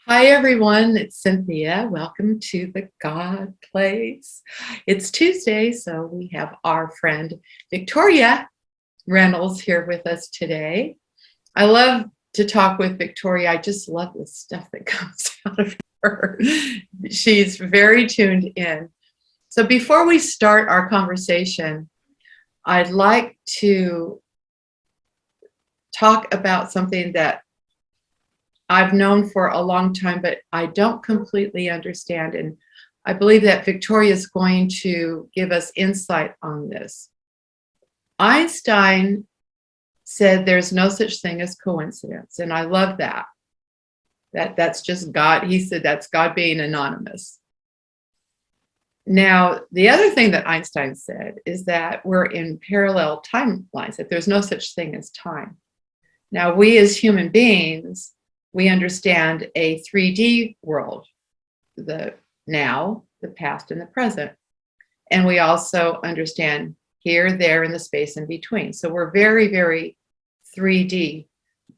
Hi, everyone. It's Cynthia. Welcome to the God Place. It's Tuesday, so we have our friend Victoria Reynolds here with us today. I love to talk with Victoria. I just love the stuff that comes out of her. She's very tuned in. So before we start our conversation, I'd like to talk about something that I've known for a long time, but I don't completely understand. And I believe that Victoria is going to give us insight on this. Einstein said there's no such thing as coincidence. And I love that. That's just God. He said that's God being anonymous. Now, the other thing that Einstein said is that we're in parallel timelines, that there's no such thing as time. Now, we as human beings, we understand a 3D world, the now, the past, and the present. And we also understand here, there, and the space in between. So we're very, very 3D.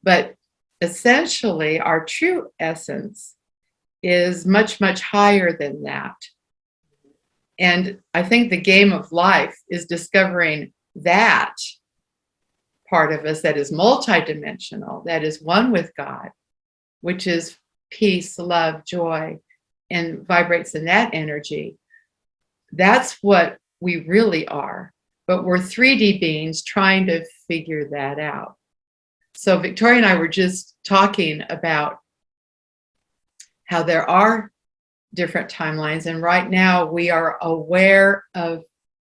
But essentially, our true essence is much, much higher than that. And I think the game of life is discovering that part of us that is multidimensional, that is one with God, which is peace, love, joy, and vibrates in that energy. That's what we really are. But we're 3D beings trying to figure that out. So Victoria and I were just talking about how there are different timelines. And right now we are aware of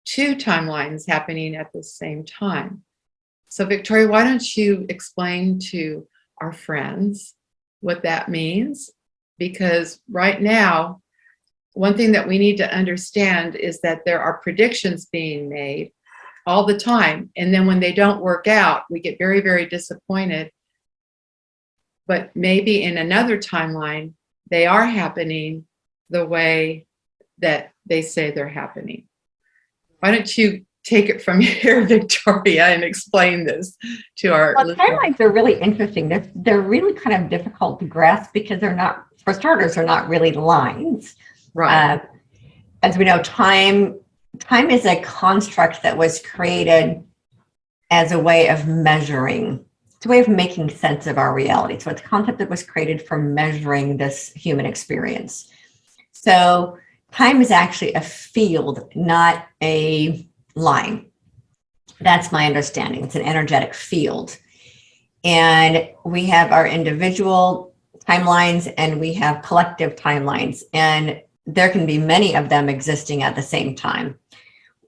two timelines happening at the same time. So Victoria, why don't you explain to our friends what that means? Because right now, one thing that we need to understand is that there are predictions being made all the time. And then when they don't work out, we get very, very disappointed. But maybe in another timeline, they are happening the way that they say they're happening. Why don't you take it from here, Victoria, and explain this to our listeners? Timelines are really interesting. They're really kind of difficult to grasp because they're not, for starters, they're not really lines. Right. As we know, time is a construct that was created as a way of measuring. It's a way of making sense of our reality. So it's a concept that was created for measuring this human experience. So time is actually a field, not a line. That's my understanding. It's an energetic field. And we have our individual timelines and we have collective timelines. And there can be many of them existing at the same time.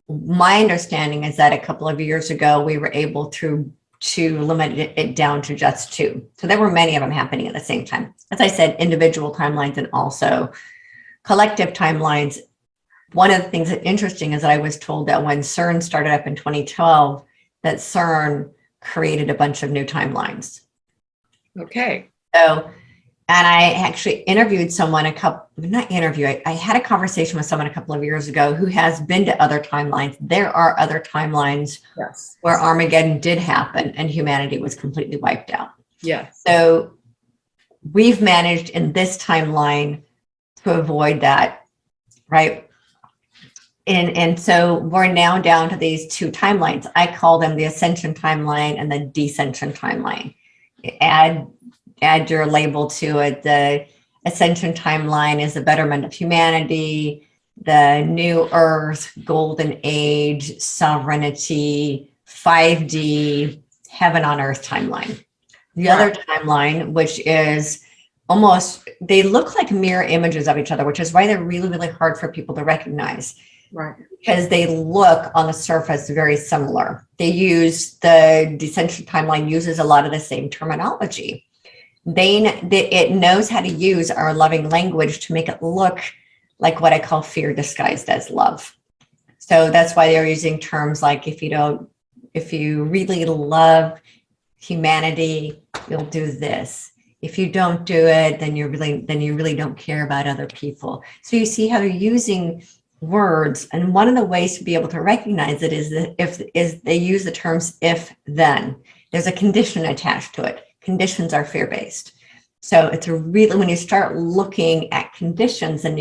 My understanding is that a couple of years ago, we were able to limit it down to just two. So there were many of them happening at the same time. As I said, individual timelines and also collective timelines. One of the things that's interesting is that I was told that when CERN started up in 2012, that CERN created a bunch of new timelines. Okay. So, and I actually interviewed someone I had a conversation with someone a couple of years ago who has been to other timelines. There are other timelines where Armageddon did happen and humanity was completely wiped out. Yes. So we've managed in this timeline to avoid that, right? And so we're now down to these two timelines. I call them the ascension timeline and the descension timeline. Add your label to it. The ascension timeline is the betterment of humanity, the new earth, golden age, sovereignty, 5D, heaven on earth timeline. The other timeline, which is almost, they look like mirror images of each other, which is why they're really, really hard for people to recognize. Right. Because they look on the surface very similar. The descension timeline uses a lot of the same terminology. It knows how to use our loving language to make it look like what I call fear disguised as love. So that's why they're using terms like if you really love humanity, you'll do this. If you don't do it, then you really don't care about other people. So you see how they're using words, and one of the ways to be able to recognize it is that if they use the terms if then. There's a condition attached to it. Conditions are fear-based. So it's a really, when you start looking at conditions, then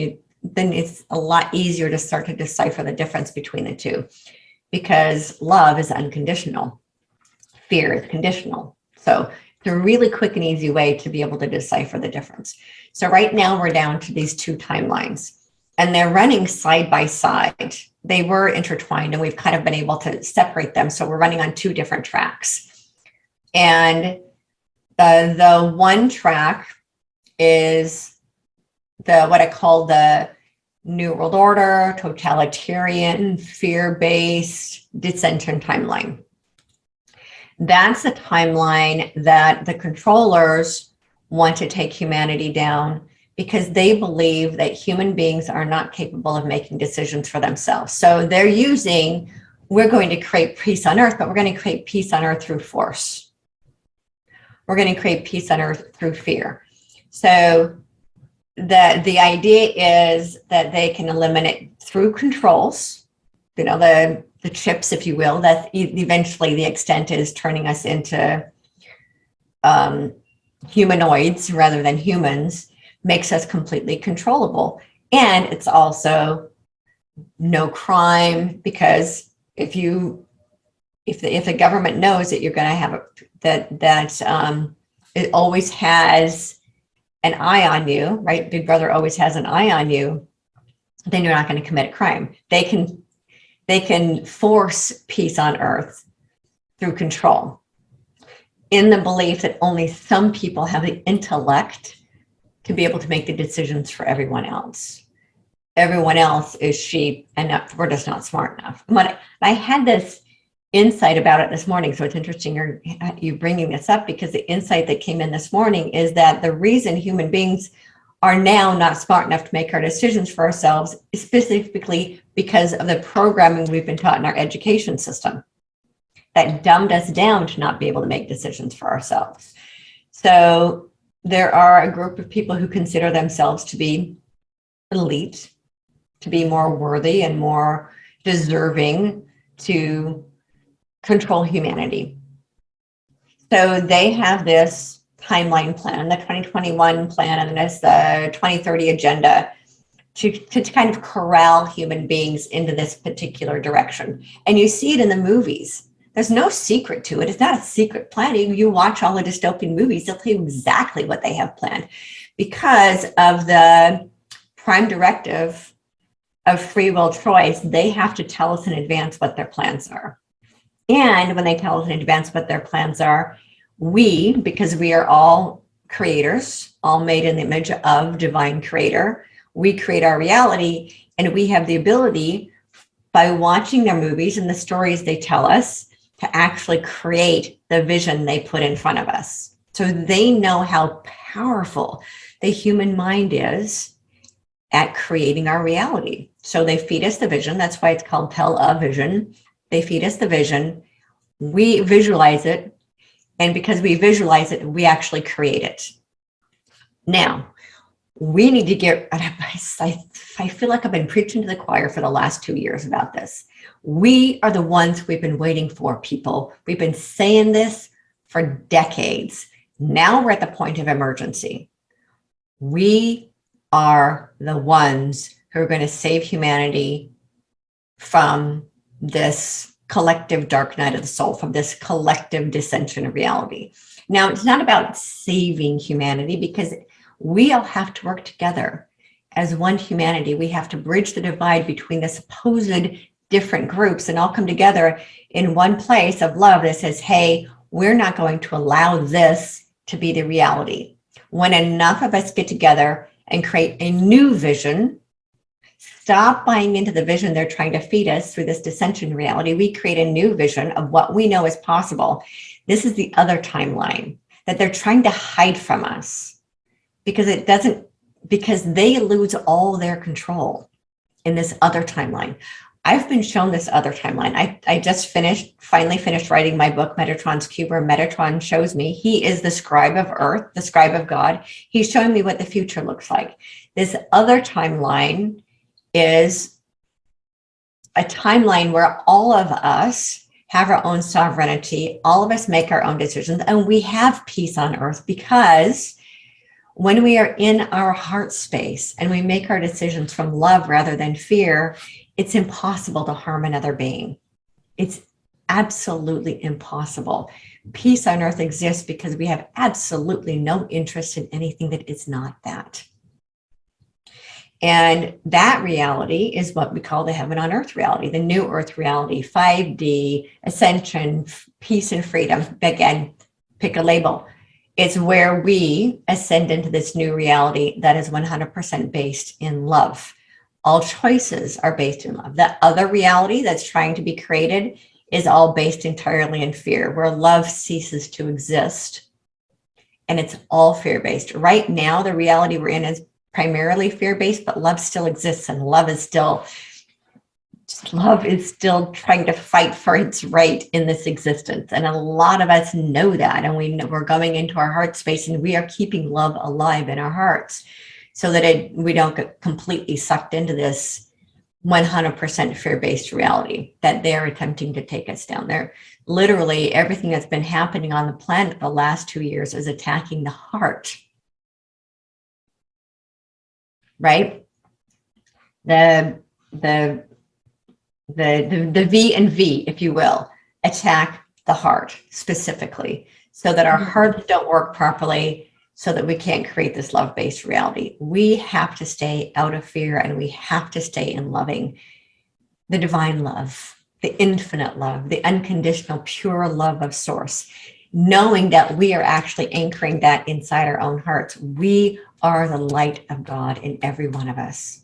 it's a lot easier to start to decipher the difference between the two, because love is unconditional, fear is conditional. So it's a really quick and easy way to be able to decipher the difference. So right now we're down to these two timelines, and they're running side by side. They were intertwined, and we've kind of been able to separate them. So we're running on two different tracks. And the one track is what I call the New World Order, totalitarian, fear-based, dissension timeline. That's a timeline that the controllers want to take humanity down, because they believe that human beings are not capable of making decisions for themselves. So they're using, we're going to create peace on earth, but we're going to create peace on earth through force. We're going to create peace on earth through fear. So the idea is that they can eliminate through controls, the chips, if you will, that eventually the extent is turning us into humanoids rather than humans, makes us completely controllable. And it's also no crime, because if the government knows that you're going to have it always has an eye on you, right? Big Brother always has an eye on you, then you're not going to commit a crime. They can force peace on earth through control, in the belief that only some people have the intellect to be able to make the decisions for everyone else. Everyone else is sheep, and we're just not smart enough. I had this insight about it this morning, so it's interesting you bringing this up, because the insight that came in this morning is that the reason human beings are now not smart enough to make our decisions for ourselves is specifically because of the programming we've been taught in our education system that dumbed us down to not be able to make decisions for ourselves. So there are a group of people who consider themselves to be elite, to be more worthy and more deserving to control humanity. So they have this timeline plan, the 2021 plan, and there's the 2030 agenda to kind of corral human beings into this particular direction. And you see it in the movies. There's no secret to it. It's not a secret planning. You watch all the dystopian movies, they'll tell you exactly what they have planned, because of the prime directive of free will choice. They have to tell us in advance what their plans are. And when they tell us in advance what their plans are, because we are all creators, all made in the image of divine creator, we create our reality, and we have the ability, by watching their movies and the stories they tell us, to actually create the vision they put in front of us. So they know how powerful the human mind is at creating our reality. So they feed us the vision. That's why it's called television. They feed us the vision. We visualize it. And because we visualize it, we actually create it. Now, we need to get, I feel like I've been preaching to the choir for the last 2 years about this. We are the ones we've been waiting for, people. We've been saying this for decades. Now we're at the point of emergency. We are the ones who are going to save humanity from this collective dark night of the soul, from this collective dissension of reality. Now, it's not about saving humanity, because we all have to work together as one humanity. We have to bridge the divide between the supposed different groups and all come together in one place of love that says, hey, we're not going to allow this to be the reality. When enough of us get together and create a new vision, stop buying into the vision they're trying to feed us through this dissension reality, we create a new vision of what we know is possible. This is the other timeline that they're trying to hide from us, because they lose all their control in this other timeline. I've been shown this other timeline. I just finally finished writing my book, Metatron's Cube, where Metatron shows me, he is the scribe of Earth, the scribe of God. He's showing me what the future looks like. This other timeline is a timeline where all of us have our own sovereignty. All of us make our own decisions, and we have peace on earth because When we are in our heart space and we make our decisions from love rather than fear, it's impossible to harm another being. It's absolutely impossible. Peace on earth exists because we have absolutely no interest in anything that is not that. And that reality is what we call the heaven on earth reality, the new earth reality, 5D, ascension, peace and freedom. Again, pick a label. It's where we ascend into this new reality that is 100% based in love. All choices are based in love. The other reality that's trying to be created is all based entirely in fear, where love ceases to exist. And it's all fear-based. Right now, the reality we're in is primarily fear-based, but love still exists, and love is still trying to fight for its right in this existence. And a lot of us know that, and we're going into our heart space, and we are keeping love alive in our hearts so that we don't get completely sucked into this 100% fear-based reality that they're attempting to take us down there. Literally, everything that's been happening on the planet the last 2 years is attacking the heart. Right? The V and V, if you will, attack the heart specifically, so that our hearts don't work properly, so that we can't create this love-based reality. We have to stay out of fear, and we have to stay in loving the divine love, the infinite love, the unconditional, pure love of source, knowing that we are actually anchoring that inside our own hearts. We are the light of God in every one of us.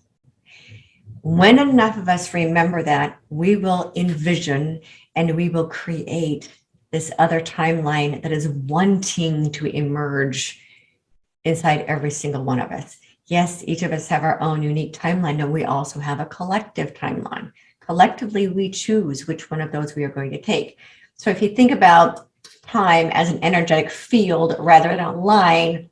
When enough of us remember that, we will envision and we will create this other timeline that is wanting to emerge inside every single one of us. Yes, each of us have our own unique timeline, and we also have a collective timeline. Collectively, we choose which one of those we are going to take. So if you think about time as an energetic field rather than a line,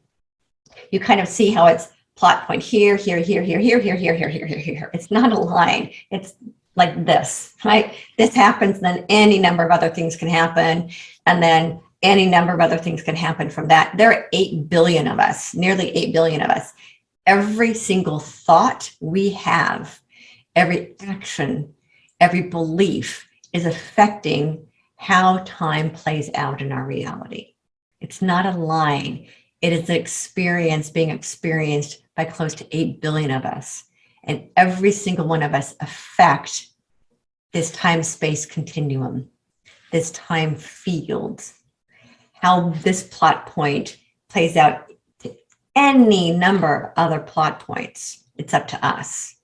you kind of see how it's plot point here, here, here, here, here, here, here, here, here, here, here. It's not a line. It's like this, right? This happens, then any number of other things can happen. And then any number of other things can happen from that. There are 8 billion of us, nearly 8 billion of us. Every single thought we have, every action, every belief is affecting how time plays out in our reality. It's not a line. It is an experience being experienced by close to 8 billion of us. And every single one of us affect this time-space continuum, this time field, how this plot point plays out to any number of other plot points. It's up to us.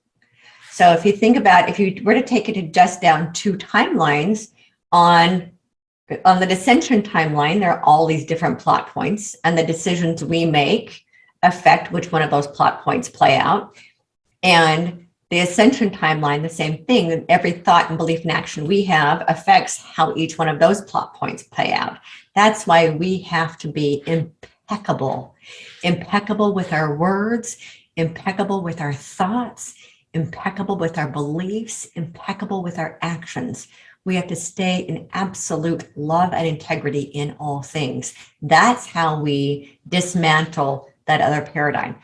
So if you think about, if you were to take it to just down 2 timelines, on the dissension timeline, there are all these different plot points, and the decisions we make affect which one of those plot points play out. And the ascension timeline, the same thing. Every thought and belief and action we have affects how each one of those plot points play out. That's why we have to be impeccable with our words, impeccable with our thoughts, impeccable with our beliefs, impeccable with our actions. We have to stay in absolute love and integrity in all things. That's how we dismantle that other paradigm.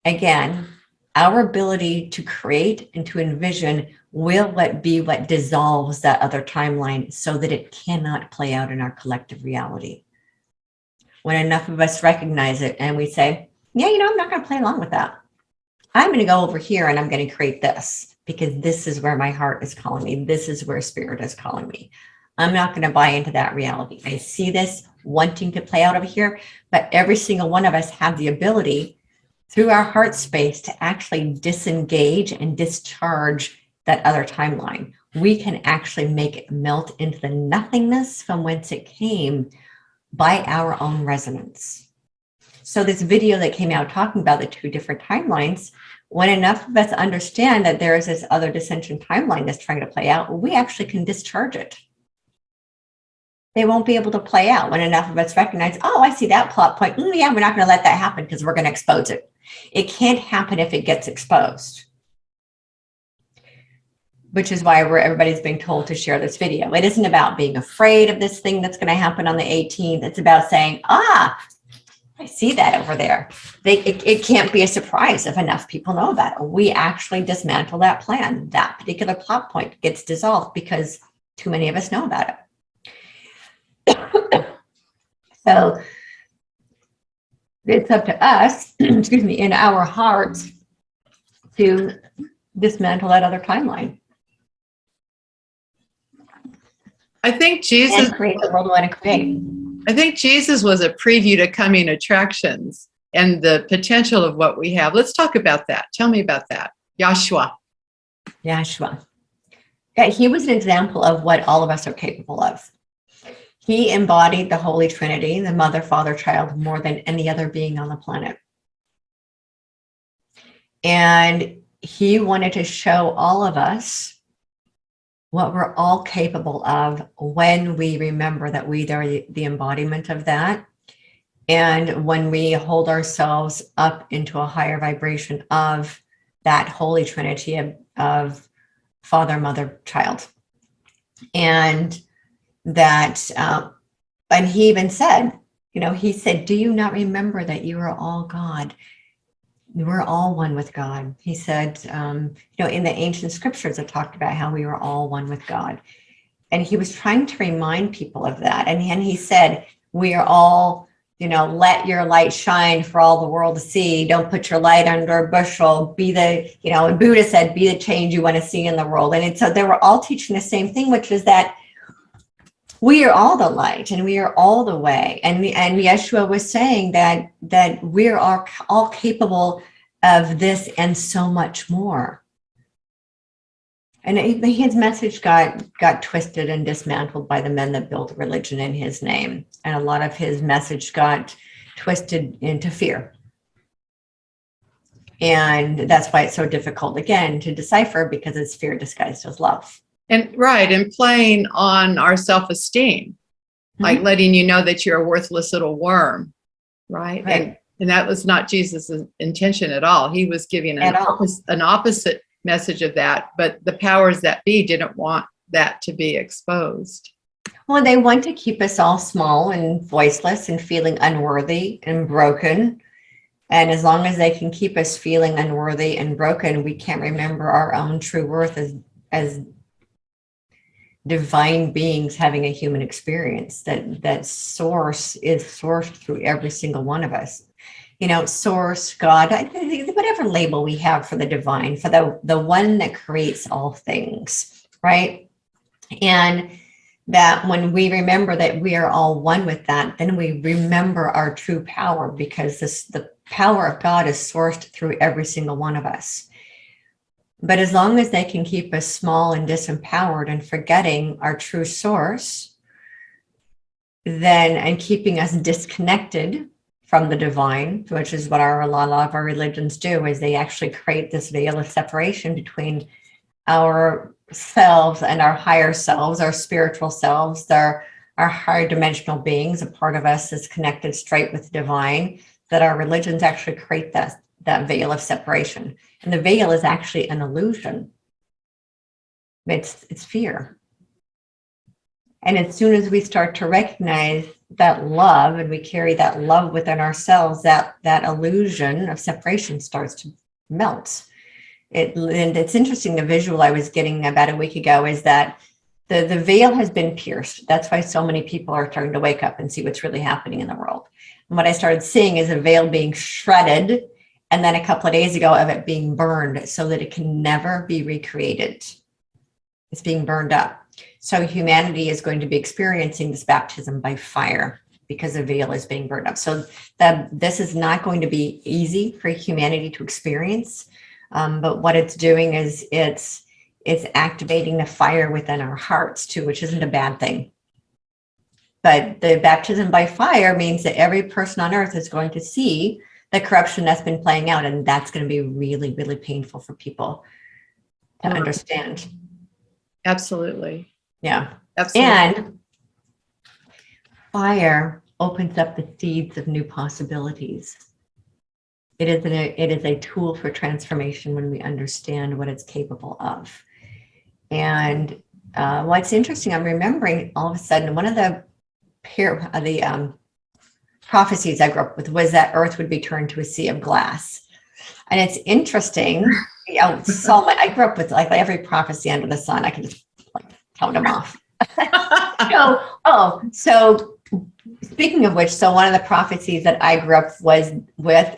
Again, our ability to create and to envision will be what dissolves that other timeline so that it cannot play out in our collective reality. When enough of us recognize it and we say, yeah, I'm not going to play along with that. I'm going to go over here and I'm going to create this, because this is where my heart is calling me. This is where spirit is calling me. I'm not going to buy into that reality. I see this wanting to play out over here, but every single one of us have the ability through our heart space to actually disengage and discharge that other timeline. We can actually make it melt into the nothingness from whence it came by our own resonance. So this video that came out talking about the 2 different timelines, when enough of us understand that there is this other dissension timeline that's trying to play out, we actually can discharge it. They won't be able to play out when enough of us recognize, oh, I see that plot point. Yeah, we're not going to let that happen because we're going to expose it. It can't happen if it gets exposed, which is why everybody's being told to share this video. It isn't about being afraid of this thing that's going to happen on the 18th. It's about saying, I see that over there. It can't be a surprise if enough people know about it. We actually dismantle that plan. That particular plot point gets dissolved because too many of us know about it. So it's up to us, excuse me, in our hearts to dismantle that other timeline I think Jesus and create the world we want to create. I think Jesus was a preview to coming attractions and the potential of what we have. Let's talk about that. Tell me about that. Yahshua. Yahshua. Yeah, he was an example of what all of us are capable of. He embodied the Holy Trinity, the Mother, Father, Child, more than any other being on the planet. And he wanted to show all of us what we're all capable of when we remember that we are the embodiment of that. And when we hold ourselves up into a higher vibration of that Holy Trinity of Father, Mother, Child. And that, and he even said, he said, do you not remember that you are all God? We're all one with God. He said, in the ancient scriptures, it talked about how we were all one with God. And he was trying to remind people of that. And he said, we are all, let your light shine for all the world to see. Don't put your light under a bushel. Be the, and Buddha said, be the change you want to see in the world. And so they were all teaching the same thing, which is that we are all the light and we are all the way. And Yeshua was saying that we are all capable of this and so much more. And his message got twisted and dismantled by the men that built religion in his name. And a lot of his message got twisted into fear. And that's why it's so difficult, again, to decipher, because it's fear disguised as love. And playing on our self-esteem, like letting you know that you're a worthless little worm, right? And that was not Jesus' intention at all. He was giving an opposite message of that, but the powers that be didn't want that to be exposed. Well, they want to keep us all small and voiceless and feeling unworthy and broken. And as long as they can keep us feeling unworthy and broken, we can't remember our own true worth as divine beings having a human experience. That source is sourced through every single one of us. Source, God, whatever label we have for the divine, for the one that creates all things, right? And that when we remember that we are all one with that, then we remember our true power, because the power of God is sourced through every single one of us. But as long as they can keep us small and disempowered and forgetting our true source, and keeping us disconnected from the divine, which is what a lot of our religions do, is they actually create this veil of separation between our selves and our higher selves, our spiritual selves, our higher dimensional beings, a part of us that's connected straight with the divine, that our religions actually create that veil of separation. And the veil is actually an illusion. It's fear. And as soon as we start to recognize that love, and we carry that love within ourselves, that illusion of separation starts to melt. And it's interesting, the visual I was getting about a week ago is that the veil has been pierced. That's why so many people are starting to wake up and see what's really happening in the world. And what I started seeing is a veil being shredded, and then a couple of days ago of it being burned so that it can never be recreated. It's being burned up. So humanity is going to be experiencing this baptism by fire because the veil is being burned up. So this is not going to be easy for humanity to experience. But what it's doing is it's activating the fire within our hearts too, which isn't a bad thing. But the baptism by fire means that every person on earth is going to see the corruption that's been playing out. And that's going to be really, really painful for people to understand. Absolutely. Yeah. Absolutely. And fire opens up the seeds of new possibilities. It is a tool for transformation when we understand what it's capable of. And what's interesting, I'm remembering all of a sudden one of the prophecies I grew up with was that Earth would be turned to a sea of glass. And it's interesting. I grew up with like every prophecy under the sun. I can just like count them off. So speaking of which, so one of the prophecies that I grew up with,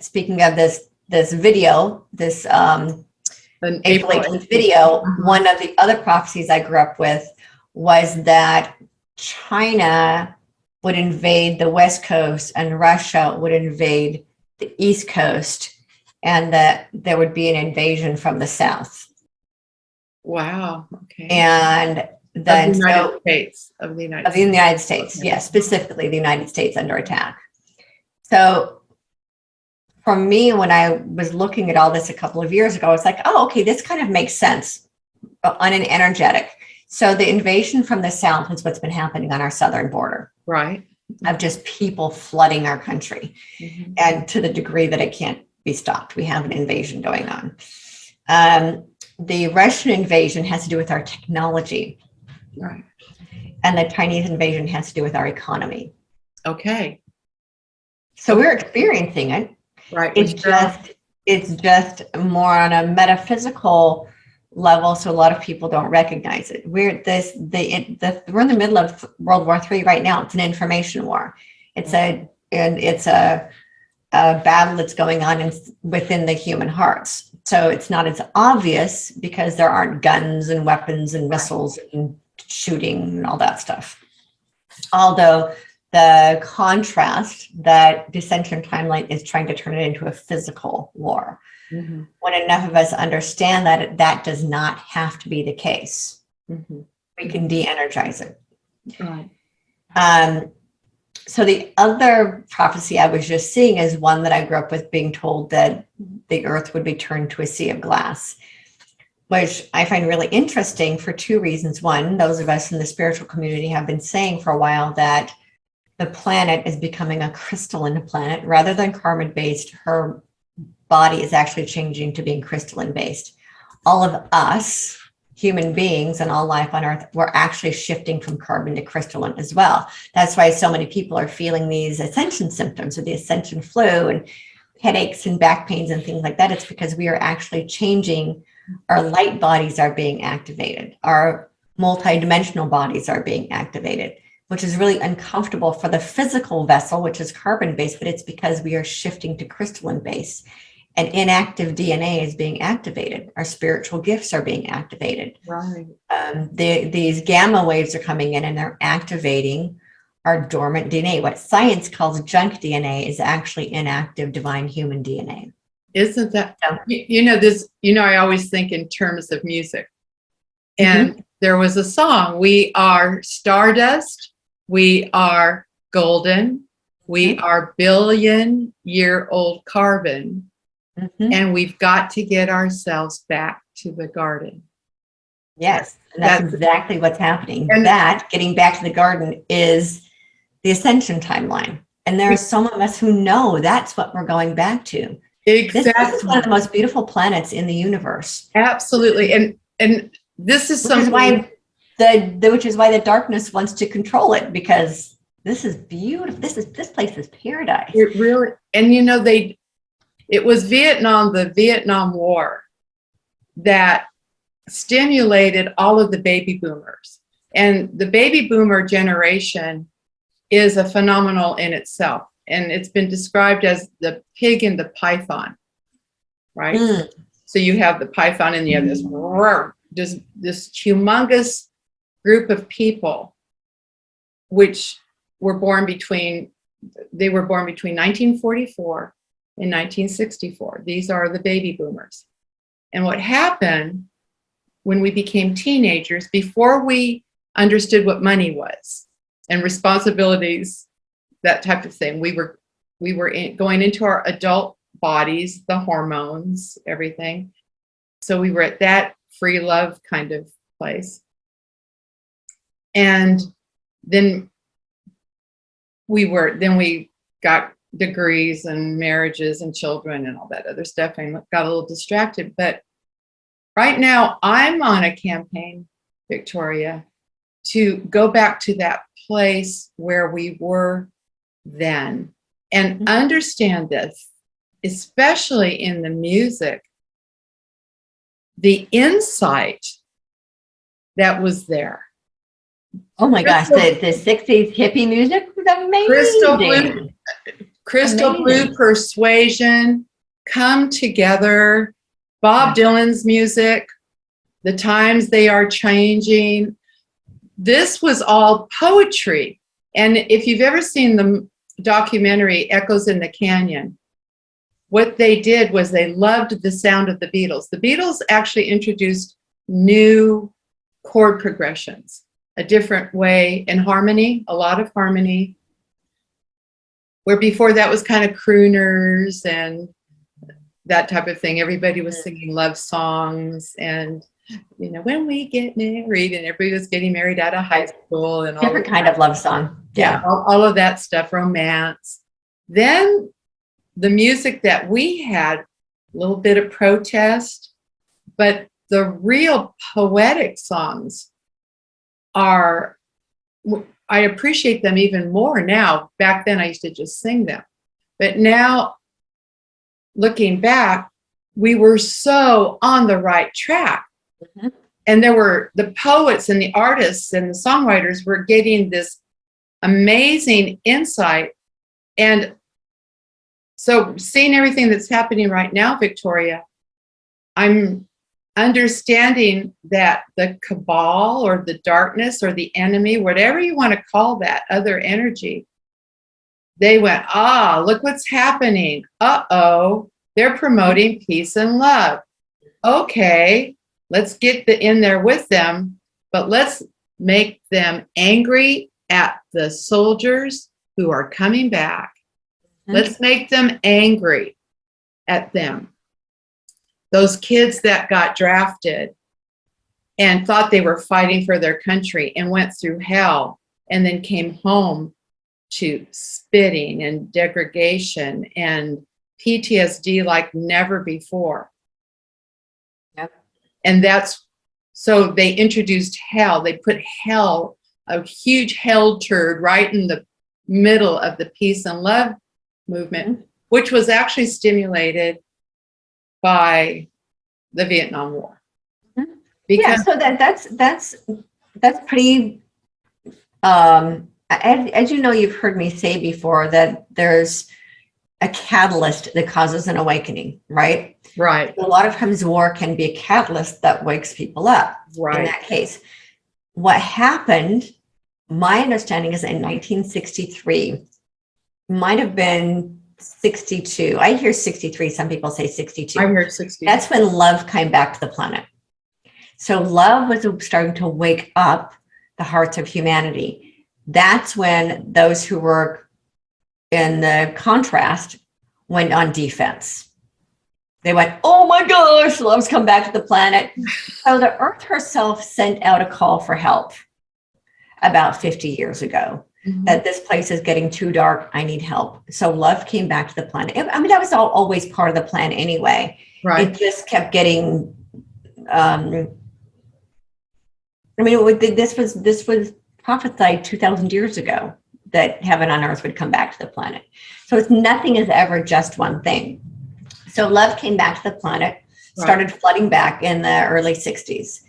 speaking of this video, this April 18th video, one of the other prophecies I grew up with was that China would invade the West Coast and Russia would invade the East Coast, and that there would be an invasion from the South. Wow. Okay. And then of the United States, okay. Yes, specifically the United States under attack. So for me, when I was looking at all this a couple of years ago, I was like, oh, okay, this kind of makes sense on an energetic. So the invasion from the South is what's been happening on our southern border. Right. Of just people flooding our country. Mm-hmm. And to the degree that it can't be stopped. We have an invasion going on. The Russian invasion has to do with our technology. Right. And the Chinese invasion has to do with our economy. Okay. So we're experiencing it. Right. It's just more on a metaphysical level, so a lot of people don't recognize it. We're in the middle of World War III right now. It's an information war. It's a battle that's going on within the human hearts. So it's not as obvious because there aren't guns and weapons and missiles and shooting and all that stuff. Although the contrast that Dissension Timeline is trying to turn it into a physical war. Mm-hmm. When enough of us understand that that does not have to be the case, mm-hmm. we can de-energize it. Right. So the other prophecy I was just seeing is one that I grew up with, being told that the earth would be turned to a sea of glass, which I find really interesting for two reasons. One, those of us in the spiritual community have been saying for a while that the planet is becoming a crystalline planet rather than carbon-based. Her body is actually changing to being crystalline-based. All of us, human beings and all life on Earth, we're actually shifting from carbon to crystalline as well. That's why so many people are feeling these ascension symptoms or the ascension flu and headaches and back pains and things like that. It's because we are actually changing. Our light bodies are being activated. Our multidimensional bodies are being activated, which is really uncomfortable for the physical vessel, which is carbon-based, but it's because we are shifting to crystalline-based. And inactive DNA is being activated. Our spiritual gifts are being activated. Right. These gamma waves are coming in and they're activating our dormant DNA. What science calls junk DNA is actually inactive divine human DNA. Isn't that, I always think in terms of music. And mm-hmm. there was a song, we are stardust, we are golden, we mm-hmm. are billion-year-old carbon. Mm-hmm. And we've got to get ourselves back to the garden. Yes, that's exactly what's happening. And that getting back to the garden is the ascension timeline. And there are some of us who know that's what we're going back to. Exactly. This is one of the most beautiful planets in the universe. Absolutely. And this is something which is why the darkness wants to control it, because this is beautiful. This place is paradise. It really, and it was the Vietnam War that stimulated all of the baby boomers. And the baby boomer generation is a phenomenal in itself. And it's been described as the pig and the python, right? Mm. So you have the python and you have this humongous group of people, which were born between 1944 in 1964. These are the baby boomers. And what happened when we became teenagers, before we understood what money was and responsibilities, that type of thing, we were going into our adult bodies, the hormones, everything. So we were at that free love kind of place. And then we got degrees and marriages and children and all that other stuff and got a little distracted. But right now I'm on a campaign, Victoria, to go back to that place where we were then. and understand this, especially in the music, the insight that was there. Oh my gosh, the 60s hippie music was amazing. Crystal Blue Persuasion, Come Together, Bob Dylan's music, The Times They Are Changing. This was all poetry. And if you've ever seen the documentary Echoes in the Canyon, what they did was they loved the sound of the Beatles. The Beatles actually introduced new chord progressions, a different way, and harmony, a lot of harmony, where before that was kind of crooners and that type of thing. Everybody was singing love songs and, when we get married, and everybody was getting married out of high school and all different kind of love song. Yeah, all of that stuff, romance. Then the music that we had, a little bit of protest, but the real poetic songs I appreciate them even more now. Back then I used to just sing them. But now, looking back, we were so on the right track. Mm-hmm. And there were the poets and the artists and the songwriters were getting this amazing insight. And so seeing everything that's happening right now, Victoria, I'm understanding that the cabal or the darkness or the enemy, whatever you want to call that other energy, they went, look what's happening. They're promoting peace and love. Okay, let's get in there with them, but let's make them angry at the soldiers who are coming back. Mm-hmm. Let's make them angry at them. Those kids that got drafted and thought they were fighting for their country and went through hell and then came home to spitting and degradation and PTSD like never before. Yep. And so they introduced hell. They put hell, a huge hell turd, right in the middle of the peace and love movement, which was actually stimulated by the Vietnam War. Because so that's pretty. As you know, you've heard me say before that there's a catalyst that causes an awakening, right? Right. A lot of times war can be a catalyst that wakes people up. Right. In that case, what happened, my understanding is in 1963, might have been 62. I hear 63. Some people say 62. I heard 60. That's when love came back to the planet. So love was starting to wake up the hearts of humanity. That's when those who were in the contrast went on defense. They went, oh my gosh, love's come back to the planet. So the earth herself sent out a call for help about 50 years ago. Mm-hmm. That this place is getting too dark. I need help. So love came back to the planet. I mean, that was always part of the plan anyway. Right. It just kept getting. This was prophesied 2,000 years ago that heaven on earth would come back to the planet. So nothing is ever just one thing. So love came back to the planet, started flooding back in the early 60s.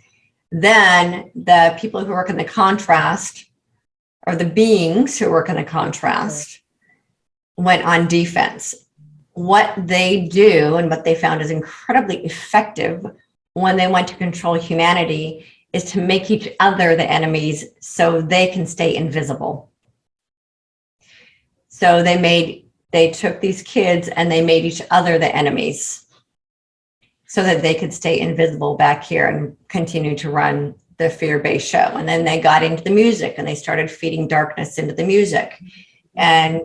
Then the people who work in the contrast, or the beings who work in the contrast, went on defense. What they do and what they found is incredibly effective when they want to control humanity is to make each other the enemies so they can stay invisible. So they took these kids and they made each other the enemies so that they could stay invisible back here and continue to run the fear-based show. And then they got into the music and they started feeding darkness into the music and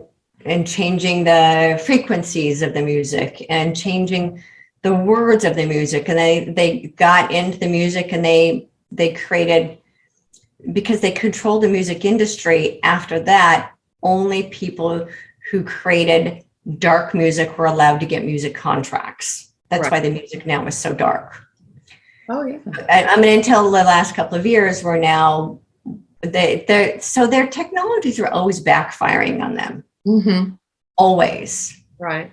changing the frequencies of the music and changing the words of the music. And they got into the music and they created, because they controlled the music industry after that, only people who created dark music were allowed to get music contracts. That's why the music now is so dark. Oh, yeah. I mean, until the last couple of years, we're now, so their technologies are always backfiring on them. Mm-hmm. always. Right.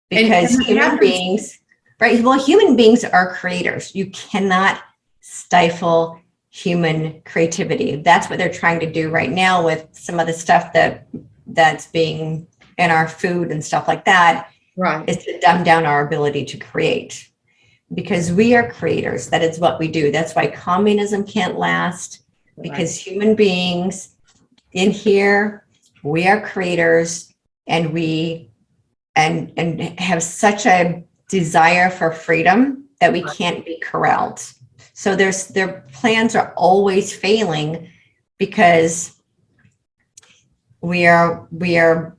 Because human beings, right? Well, human beings are creators. You cannot stifle human creativity. That's what they're trying to do right now with some of the stuff that's being in our food and stuff like that. Right. Is to dumb down our ability to create. Because we are creators. That is what we do. That's why communism can't last, because human beings in here, we are creators, and we and have such a desire for freedom that we can't be corralled. So their plans are always failing because we are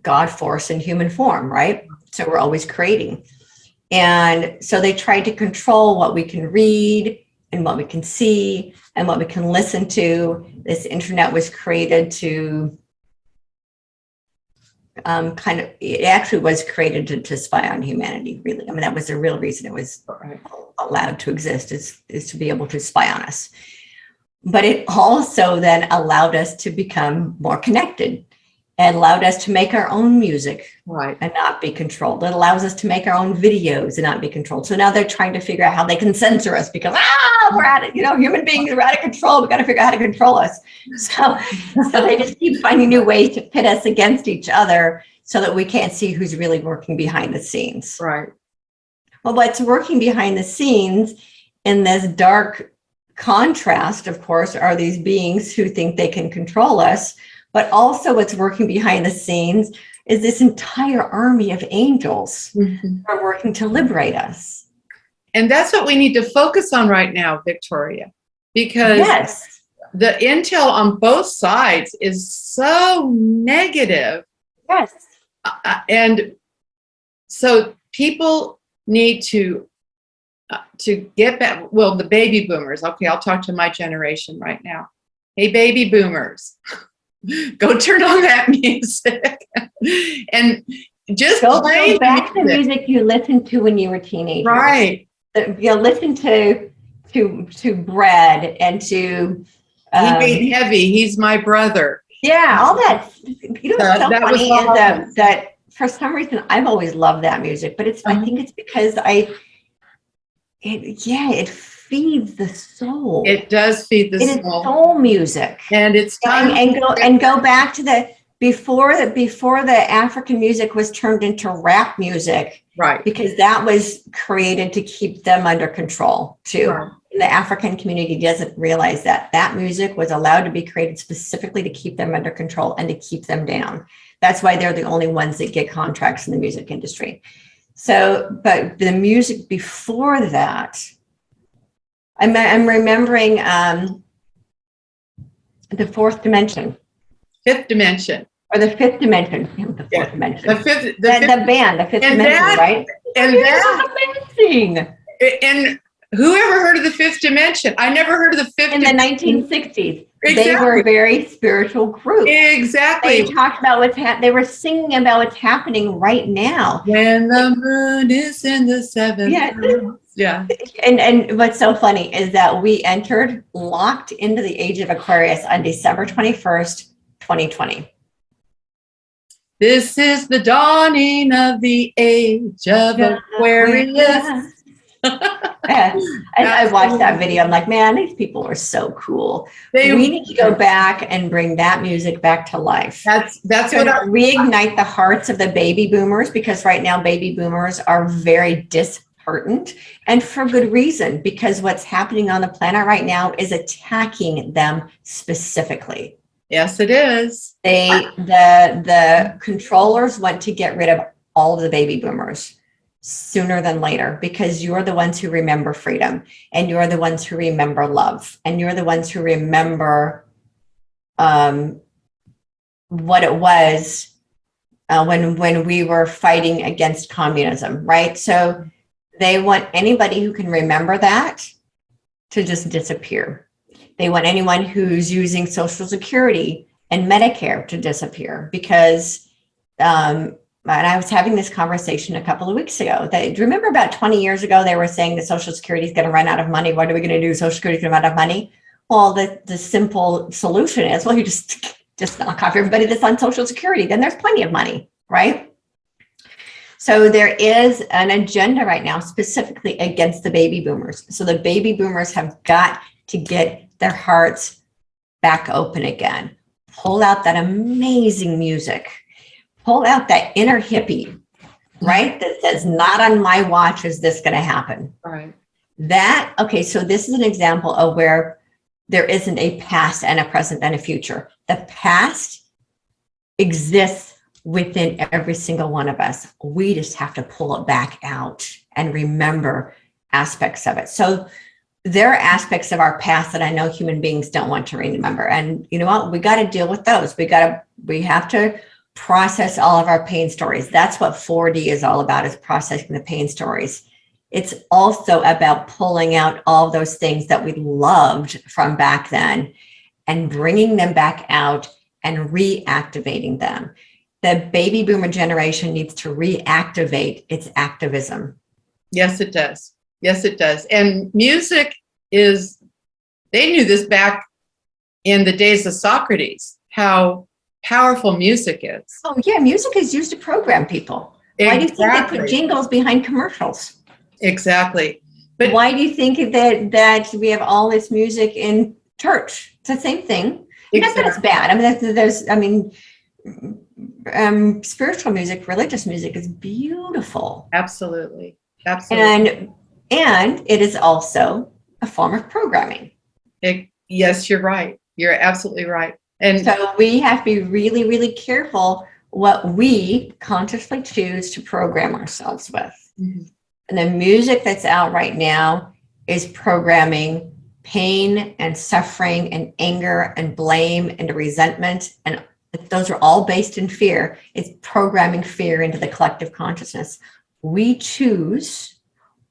God force in human form, right? So we're always creating. And so they tried to control what we can read and what we can see and what we can listen to. This internet was created to it actually was created to spy on humanity, really. I mean, that was the real reason it was allowed to exist, is to be able to spy on us. But it also then allowed us to become more connected. It allowed us to make our own music and not be controlled. It allows us to make our own videos and not be controlled. So now they're trying to figure out how they can censor us because, we're at it. Human beings are out of control. We got to figure out how to control us. So they just keep finding new ways to pit us against each other so that we can't see who's really working behind the scenes. Right. Well, what's working behind the scenes in this dark contrast, of course, are these beings who think they can control us. But also what's working behind the scenes is this entire army of angels who are working to liberate us. And that's what we need to focus on right now, Victoria, because the intel on both sides is so negative. Yes. And so people need to get back. Well, the baby boomers. Okay, I'll talk to my generation right now. Hey, baby boomers. Go turn on that music and just go back to the music you listened to when you were teenagers. Right. Listen to Bread and to He Ain't Heavy. He's My Brother. Yeah, all that. What's so funny is that for some reason I've always loved that music, but I think it's because it feeds the soul. It does feed the soul. It is soul music. And it's time and go back to the before the African music was turned into rap music. Right. Because that was created to keep them under control too. Right. The African community doesn't realize that music was allowed to be created specifically to keep them under control and to keep them down. That's why they're the only ones that get contracts in the music industry. So, but the music before that, I'm remembering the fourth dimension. Fifth dimension. Or the fifth dimension. The fourth dimension. The band, the fifth dimension, right? And that's amazing. And who ever heard of the fifth dimension? I never heard of the fifth in dimension. The 1960s. Exactly. They were a very spiritual group. Exactly. They talked about they were singing about what's happening right now. When the moon is in the seventh. Yeah. And what's so funny is that we entered locked into the age of Aquarius on December 21st, 2020. This is the dawning of the age of Aquarius. I watched that video. I'm like, man, these people are so cool. We need to go back and bring that music back to life. That's what reignite the hearts of the baby boomers, because right now baby boomers are very disheartened, and for good reason, because what's happening on the planet right now is attacking them specifically. Yes, it is. The controllers want to get rid of all of the baby boomers sooner than later, because you're the ones who remember freedom, and you're the ones who remember love, and you're the ones who remember what it was when we were fighting against communism, right? So they want anybody who can remember that to just disappear. They want anyone who's using Social Security and Medicare to disappear, because and I was having this conversation a couple of weeks ago. Do you remember about 20 years ago, they were saying that Social Security is going to run out of money. What are we going to do? Social Security is going to run out of money. Well, the simple solution is, well, you just knock off everybody that's on Social Security. Then there's plenty of money. right? So there is an agenda right now specifically against the baby boomers. So the baby boomers have got to get their hearts back open again. Pull out that amazing music. Pull out that inner hippie, right? That says, not on my watch is this going to happen. Right. Okay, so this is an example of where there isn't a past and a present and a future. The past exists within every single one of us. We just have to pull it back out and remember aspects of it. So there are aspects of our past that I know human beings don't want to remember. And you know what? We got to deal with those. We have to process all of our pain stories. That's what 4D is all about, is processing the pain stories. It's also about pulling out all those things that we loved from back then and bringing them back out and reactivating them. The baby boomer generation needs to reactivate its activism. Yes, it does. Yes, it does. And music they knew this back in the days of Socrates, how powerful music is. Oh yeah, music is used to program people. Why do you think they put jingles behind commercials? Exactly. But why do you think that we have all this music in church? It's the same thing. Exactly. Not that it's bad. I mean, spiritual music, religious music is beautiful. Absolutely. Absolutely. And it is also a form of programming. Yes, you're right. You're absolutely right. And so we have to be really, really careful what we consciously choose to program ourselves with. Mm-hmm. And the music that's out right now is programming pain and suffering and anger and blame and resentment. And those are all based in fear. It's programming fear into the collective consciousness. We choose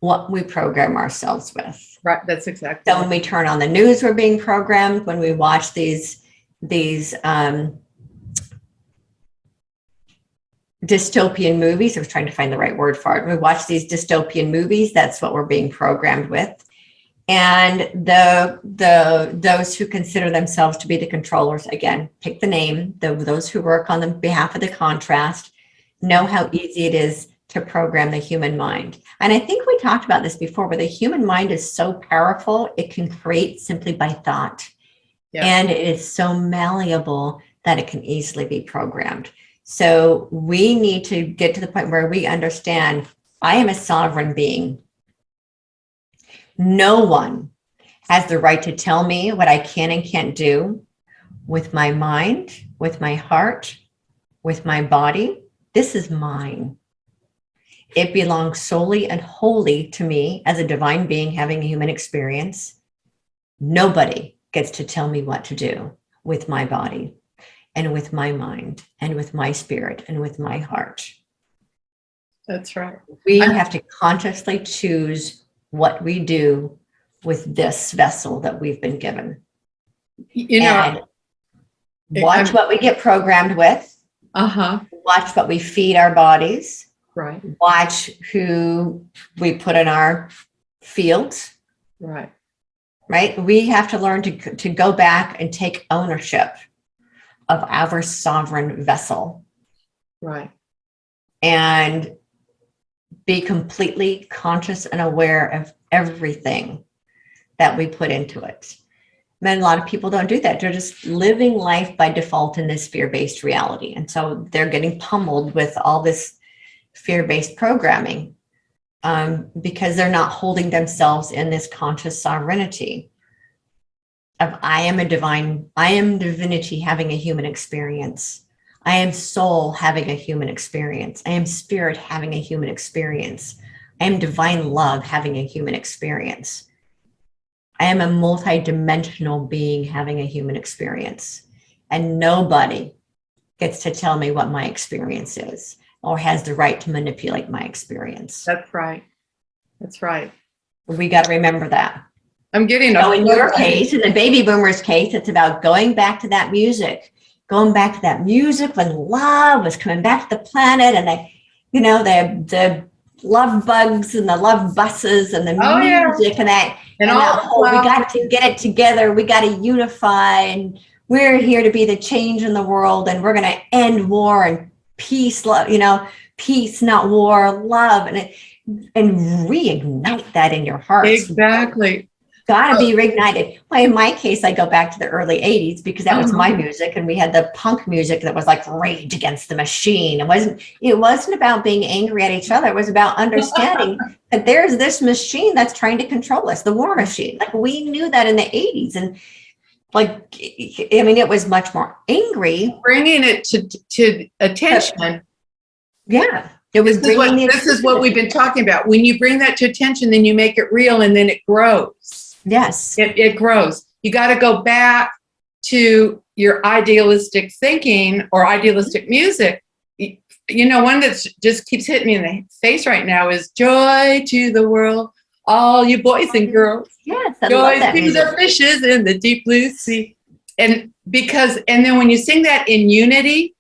what we program ourselves with. Right. That's exactly. So when we turn on the news, we're being programmed. When we watch these dystopian movies, I was trying to find the right word for it. We watch these dystopian movies. That's what we're being programmed with. And those who consider themselves to be the controllers, again, pick the name, those who work on the behalf of the contrast, know how easy it is to program the human mind. And I think we talked about this before, where the human mind is so powerful, it can create simply by thought. Yeah. And it is so malleable that it can easily be programmed. So we need to get to the point where we understand, I am a sovereign being. No one has the right to tell me what I can and can't do with my mind, with my heart, with my body. This is mine. It belongs solely and wholly to me as a divine being having a human experience. Nobody gets to tell me what to do with my body and with my mind and with my spirit and with my heart. That's right. We have to consciously choose what we do with this vessel that we've been given. You know, and watch what we get programmed with. Watch what we feed our bodies. Right. Watch who we put in our fields. Right. Right. We have to learn to go back and take ownership of our sovereign vessel. Right. And be completely conscious and aware of everything that we put into it. And a lot of people don't do that. They're just living life by default in this fear-based reality. And so they're getting pummeled with all this fear-based programming because they're not holding themselves in this conscious sovereignty of I am divinity having a human experience. I am soul having a human experience. I am spirit having a human experience. I am divine love having a human experience. I am a multi-dimensional being having a human experience. And nobody gets to tell me what my experience is or has the right to manipulate my experience. That's right. That's right. We got to remember that. I'm getting so in your case, in the baby boomers case, it's about going back to that music. Going back to that music when love was coming back to the planet, and the love bugs and the love buses and the music and that and all that whole, we got to get it together. We got to unify, and we're here to be the change in the world, and we're going to end war. And peace, love, peace, not war, love, and reignite that in your hearts. Exactly. Got to be reignited. Well, in my case, I go back to the early 80s because that was my music, and we had the punk music that was like Rage Against the Machine. It wasn't about being angry at each other. It was about understanding that there's this machine that's trying to control us, the war machine. Like, we knew that in the 80s, and it was much more angry. Bringing it to attention. Yeah. It was this is what we've been talking about. When you bring that to attention, then you make it real, and then it grows. Yes. It grows. You got to go back to your idealistic thinking or idealistic music. One that just keeps hitting me in the face right now is Joy to the World, all you boys and girls. Yes, I Joy love that to music. the fishes in the deep blue sea. And then when you sing that in unity,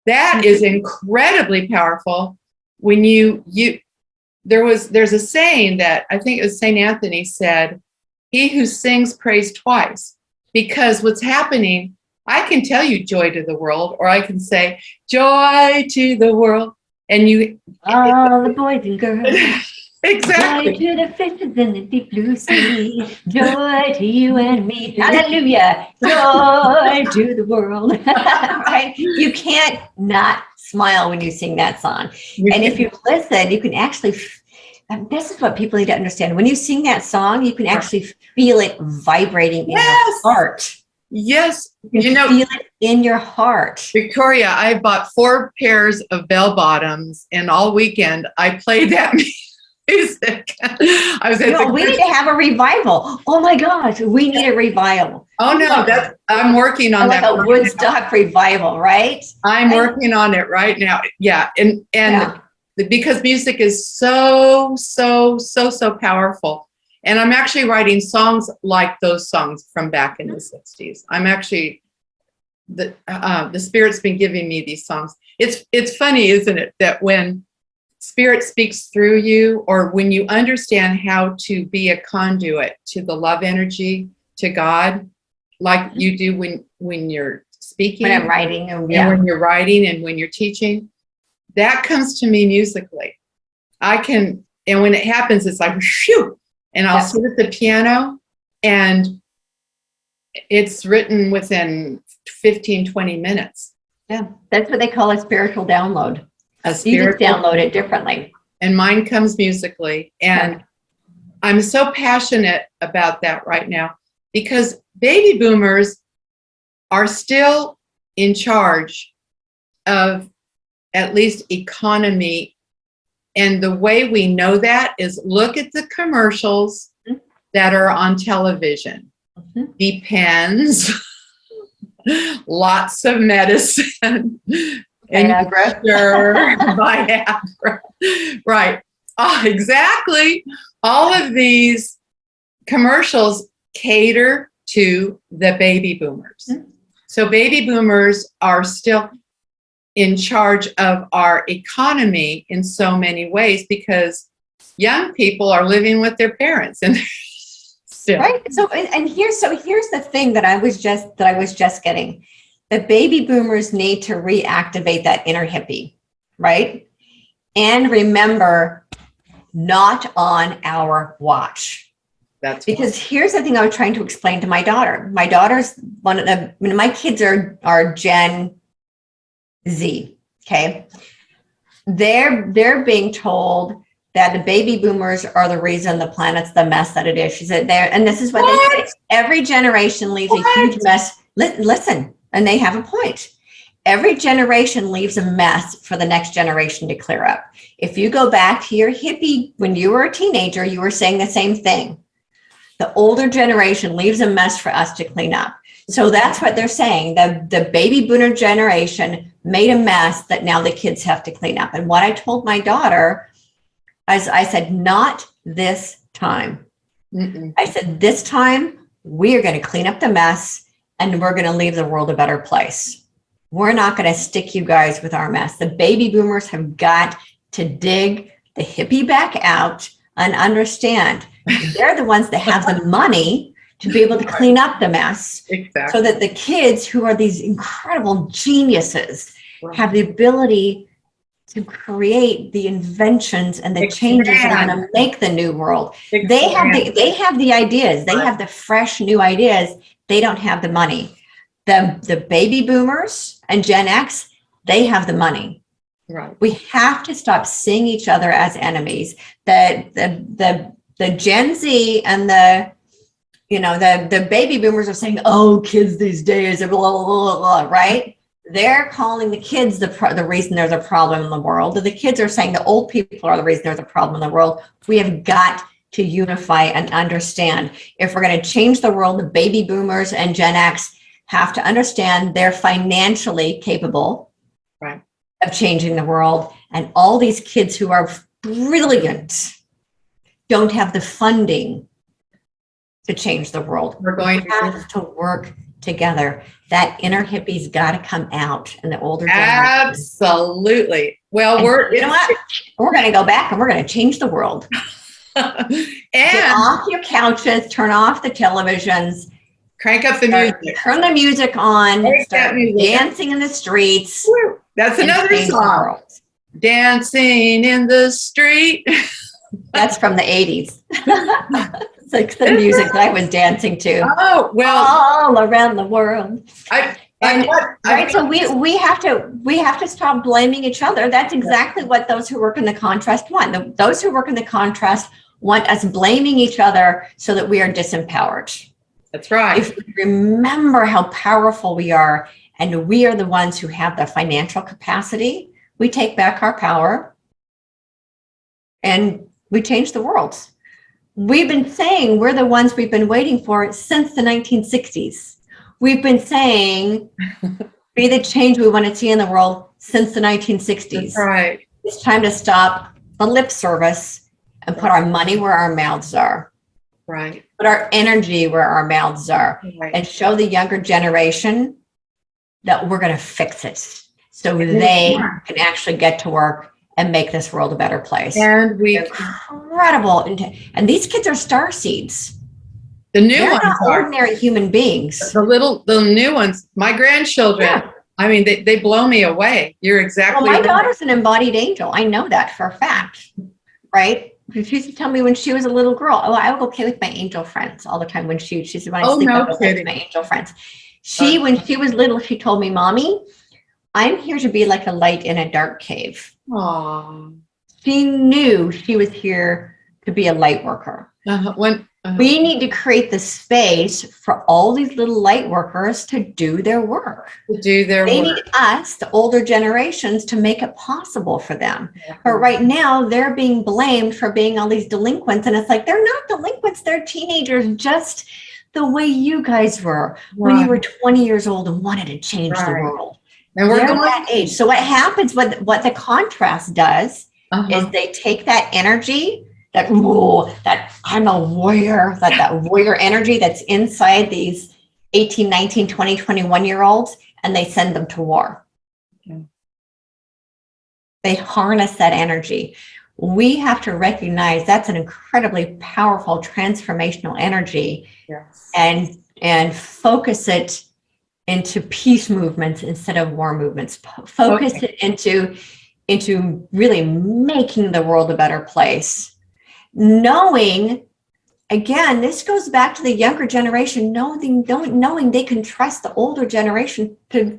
that is incredibly powerful. When there's a saying that I think it was St. Anthony said, he who sings prays twice, because what's happening, I can tell you joy to the world, or I can say joy to the world, and all the boys and girls. Exactly. Joy to the fishes in the deep blue sea. Joy to you and me. Hallelujah. Joy to the world. Right? You can't not smile when you sing that song. And if you listen, you can actually, this is what people need to understand. When you sing that song, you can actually feel it vibrating in your heart. Yes. You can feel it in your heart. Victoria, I bought 4 pairs of bell bottoms, and all weekend I played that music. We need to have a revival. Oh my gosh, we need a revival. Oh no, I'm working on that. Like a Woodstock revival, right? I'm working on it right now. Yeah, and because music is so powerful, and I'm actually writing songs like those songs from back in the 60s. I'm actually the Spirit's been giving me these songs. It's funny, isn't it, that when Spirit speaks through you, or when you understand how to be a conduit to the love energy, to God, like you do when you're speaking, when I'm writing, when you're writing, and when you're teaching, that comes to me musically. And when it happens, it's like, phew, and I'll sit at the piano, and it's written within 15, 20 minutes. Yeah, that's what they call a spiritual download. You just download it differently. And mine comes musically. And I'm so passionate about that right now, because baby boomers are still in charge of at least economy. And the way we know that is look at the commercials that are on television. Depends. Lots of medicine. Viagra. Right. Oh, exactly. All of these commercials cater to the baby boomers. So baby boomers are still in charge of our economy in so many ways, because young people are living with their parents, and still. Right. So here's the thing that I was just getting. The baby boomers need to reactivate that inner hippie, right? And remember, not on our watch. Because here's the thing I was trying to explain to my daughter. My daughter's my kids are Gen Z. Okay. They're being told that the baby boomers are the reason the planet's the mess that it is. She said and this is what they say. Every generation leaves a huge mess. Listen. And they have a point. Every generation leaves a mess for the next generation to clear up. If you go back to your hippie, when you were a teenager, you were saying the same thing. The older generation leaves a mess for us to clean up. So that's what they're saying. The baby boomer generation made a mess that now the kids have to clean up. And what I told my daughter, I said, not this time. I said, this time we are going to clean up the mess, and we're going to leave the world a better place. We're not going to stick you guys with our mess. The baby boomers have got to dig the hippie back out and understand they're the ones that have the money to be able to clean up the mess. Exactly. So that the kids, who are these incredible geniuses, have the ability to create the inventions and the changes that are going to make the new world. They have the ideas. They have the fresh new ideas. They don't have the money. The baby boomers and Gen X, they have the money. Right. We have to stop seeing each other as enemies. The Gen Z and the baby boomers are saying, "Oh, kids these days are blah blah blah blah," right? They're calling the kids the reason there's a problem in the world. The kids are saying the old people are the reason there's a problem in the world. We have got to unify and understand. If we're going to change the world, the baby boomers and Gen X have to understand they're financially capable of changing the world. And all these kids who are brilliant don't have the funding to change the world. We're going to have to work together. That inner hippie's got to come out in the older generation. Absolutely. Well, we're going to go back and we're going to change the world. And get off your couches, turn off the televisions, crank up the music, turn the music on, start dancing in the streets. Woo. That's another song. Dancing in the street. That's from the 80s. It's like the music that I was dancing to. Oh, well, all around the world. So we have to stop blaming each other. That's exactly what those who work in the contrast want. Those who work in the contrast want us blaming each other so that we are disempowered. That's right. If we remember how powerful we are, and we are the ones who have the financial capacity, we take back our power and we change the world. We've been saying we're the ones we've been waiting for since the 1960s. We've been saying be the change we want to see in the world since the 1960s. That's right. It's time to stop the lip service and put our money where our mouths are. Right. Put our energy where our mouths are, and show the younger generation that we're going to fix it so they can actually get to work and make this world a better place. And incredible. And these kids are starseeds. The new ones not are ordinary human beings. The new ones, my grandchildren. Yeah. I mean, they blow me away. You're exactly right. Daughter's an embodied angel. I know that for a fact, right? She used to tell me when she was a little girl, "Oh, I would go play with my angel friends all the time." When she said, "When I sleep, I go play with my angel friends." When she was little, she told me, "Mommy, I'm here to be like a light in a dark cave." Aww. She knew she was here to be a light worker. We need to create the space for all these little light workers to do their work. They need us, the older generations, to make it possible for them. Yeah. But right now, they're being blamed for being all these delinquents. And it's like, they're not delinquents. They're teenagers, just the way you guys were when you were 20 years old and wanted to change the world. And they're that age. So what happens, what the contrast does is they take that energy, that I'm a warrior, that warrior energy that's inside these 18, 19, 20, 21-year-olds, and they send them to war. Okay. They harness that energy. We have to recognize that's an incredibly powerful transformational energy. Yes. And focus it into peace movements instead of war movements. Focus it into really making the world a better place. Knowing, again, this goes back to the younger generation, knowing they can trust the older generation to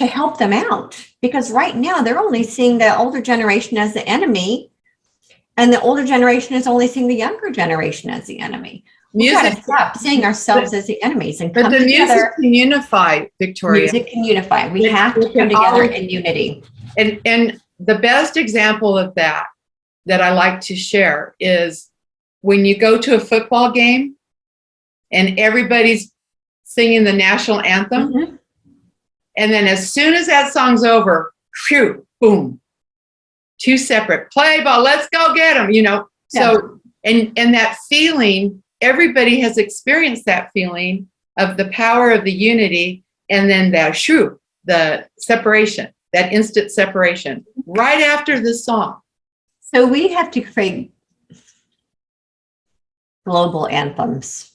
help them out. Because right now they're only seeing the older generation as the enemy, and the older generation is only seeing the younger generation as the enemy. We've got to stop seeing ourselves as the enemies and come together. Music can unify, Victoria. Music can unify. We have to come together in unity. And the best example of that I like to share is when you go to a football game and everybody's singing the national anthem. Mm-hmm. And then as soon as that song's over, phew, boom, two separate play ball, let's go get them, So, and that feeling, everybody has experienced that feeling of the power of the unity, and then the separation, that instant separation right after the song. So we have to create global anthems.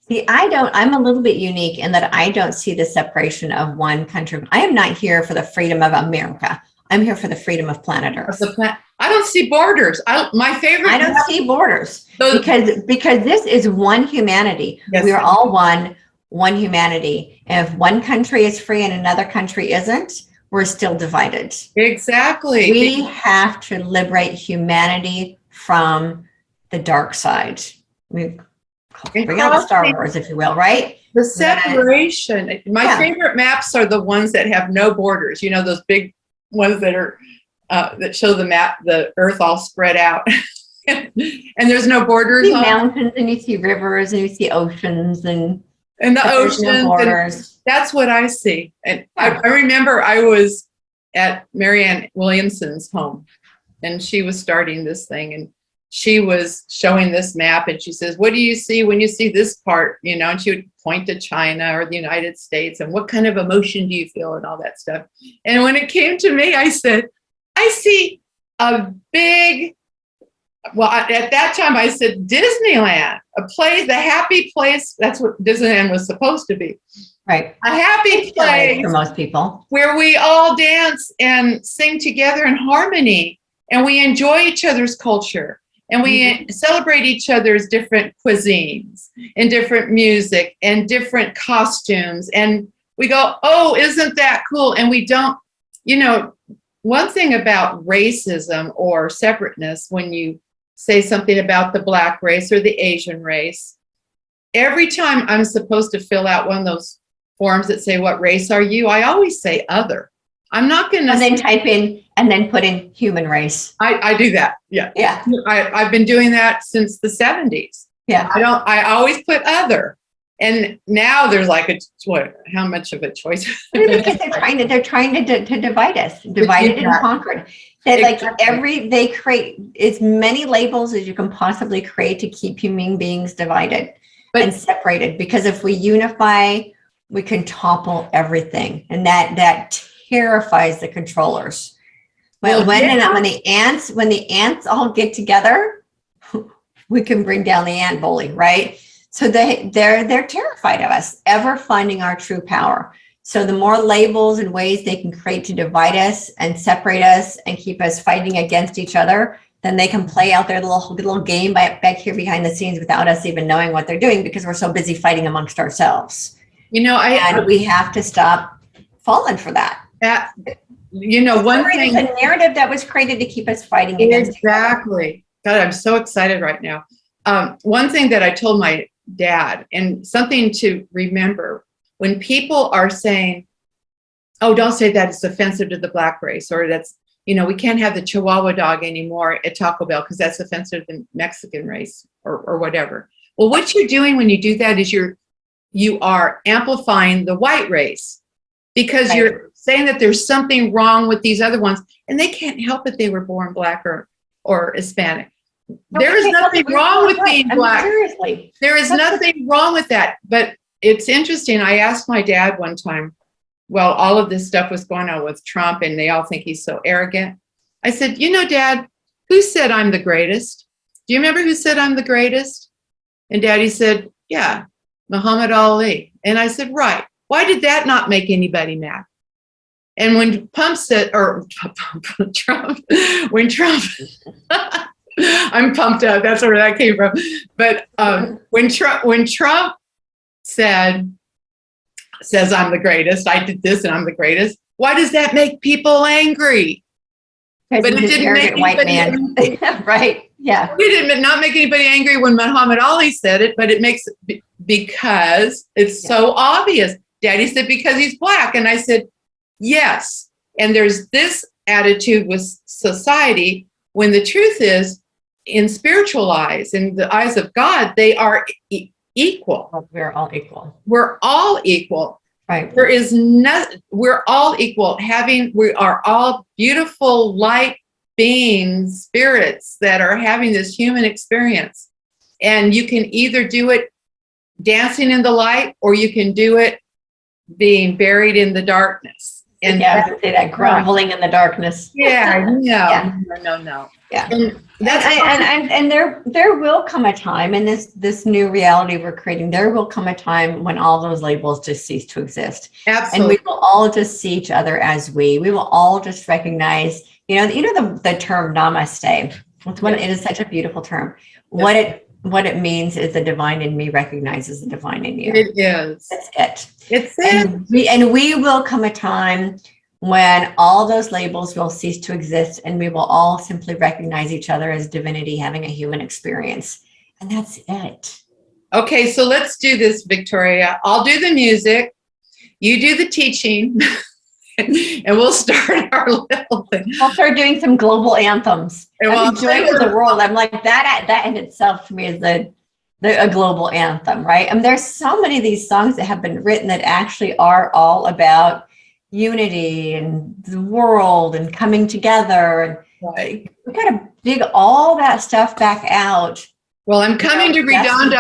See, I'm a little bit unique in that I don't see the separation of one country. I am not here for the freedom of America. I'm here for the freedom of planet Earth. I don't see borders. My favorite. I don't see borders Those, because this is one humanity. Yes. We are all one humanity. And if one country is free and another country isn't, we're still divided. Exactly. We have to liberate humanity from the dark side. Bring out the Star Wars, if you will, right? The separation. My favorite maps are the ones that have no borders. You know, those big ones that are that show the Earth all spread out, and there's no borders. You see mountains, and you see rivers, and you see oceans, and the oceans. No borders. That's what I see. And I remember I was at Marianne Williamson's home, and she was starting this thing, and she was showing this map, and she says, "What do you see when you see this part?" You know, and she would point to China or the United States, and what kind of emotion do you feel, and all that stuff. And when it came to me, I said, "I see a big." Well, at that time, I said Disneyland, the happy place. That's what Disneyland was supposed to be. Right. A happy place for most people, where we all dance and sing together in harmony, and we enjoy each other's culture. And we celebrate each other's different cuisines and different music and different costumes. And we go, oh, isn't that cool? And we don't, one thing about racism or separateness, when you say something about the Black race or the Asian race, every time I'm supposed to fill out one of those forms that say, what race are you? I always say other. I'm not going to. And then type in and then put in human race. I do that. Yeah. Yeah. I've been doing that since the 70s. Yeah. I always put other. And now there's like how much of a choice? Because they're trying to divide us, divided and conquered. They create as many labels as you can possibly create to keep human beings divided and separated. Because if we unify, we can topple everything. And that terrifies the controllers. Well, when the ants all get together, we can bring down the ant bully, right? So they're terrified of us ever finding our true power. So the more labels and ways they can create to divide us and separate us and keep us fighting against each other, then they can play out their little game back here behind the scenes without us even knowing what they're doing, because we're so busy fighting amongst ourselves. And we have to stop falling for that. One thing, the narrative that was created to keep us fighting against exactly. God, I'm so excited right now. One thing that I told my dad, and something to remember, when people are saying, "Oh, don't say that, it's offensive to the Black race," or that's, we can't have the Chihuahua dog anymore at Taco Bell because that's offensive to the Mexican race or whatever. Well, what you're doing when you do that is you are amplifying the white race, because you're saying that there's something wrong with these other ones, and they can't help it. They were born Black or Hispanic. There is nothing wrong with being Black. Seriously. There is nothing wrong with that. But it's interesting. I asked my dad one time, well, all of this stuff was going on with Trump, and they all think he's so arrogant. I said, Dad, who said I'm the greatest? Do you remember who said I'm the greatest? And Daddy said, yeah, Muhammad Ali. And I said, right. Why did that not make anybody mad? And when Trump, I'm pumped up. That's where that came from. But when Trump says I'm the greatest, I did this and I'm the greatest, why does that make people angry? But it didn't make white man. Right. Yeah. It did not make anybody angry when Muhammad Ali said it, but it makes it because it's so obvious. Daddy said because he's Black. And I said, yes. And there's this attitude with society, when the truth is, in spiritual eyes, in the eyes of God, they are equal. We're all equal. We're all equal. Right. There is we're all equal. We are all beautiful light beings, spirits that are having this human experience. And you can either do it dancing in the light, or you can do it being buried in the darkness. And yeah, I was gonna say that grumbling in the darkness. yeah, no, Yeah. no. Yeah. And that's And there will come a time in this new reality we're creating, there will come a time when all those labels just cease to exist. absolutely. And we will all just see each other as we will all just recognize, the term namaste. It is such a beautiful term. Yes. What it means is the divine in me recognizes the divine in you. It is. That's it. It's it. And we will come a time when all those labels will cease to exist and we will all simply recognize each other as divinity having a human experience. And that's it. Okay, so let's do this, Victoria. I'll do the music, you do the teaching, and we'll start our little thing. I'll start doing some global anthems. Well, Joy to the world. I'm like, that in itself to me is a global anthem, right? And there's so many of these songs that have been written that actually are all about unity and the world and coming together. And right. we got to dig all that stuff back out. Well, I'm coming to Redondo.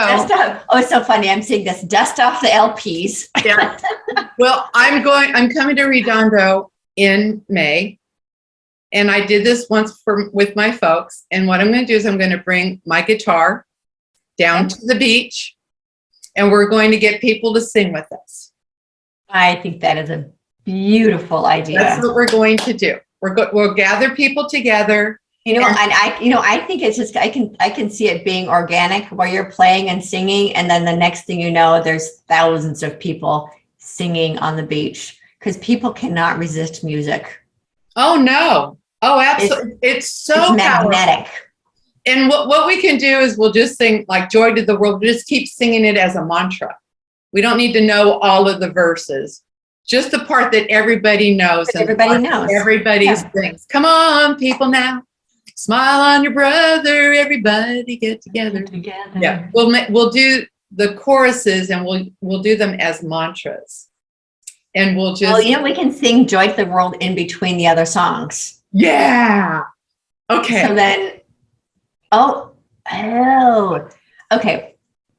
It's so funny. I'm seeing this dust off the LPs. Yeah. Well, I'm coming to Redondo in May. And I did this once with my folks. And what I'm going to do is I'm going to bring my guitar down to the beach and we're going to get people to sing with us. I think that is a beautiful idea. That's what we're going to do. We'll gather people together. I think it's just I can see it being organic where you're playing and singing, and then the next thing you know, there's thousands of people singing on the beach because people cannot resist music. Oh no! Oh, absolutely! It's magnetic. Powerful. And what we can do is we'll just sing like "Joy to the World." We'll just keep singing it as a mantra. We don't need to know all of the verses. Just the part that everybody knows. Everybody knows. Everybody sings. Come on, people now. Smile on your brother. Everybody get together. Yeah, we'll do the choruses and we'll do them as mantras. And we'll just. We can sing "Joy to the World" in between the other songs. Yeah. Okay. So then, okay.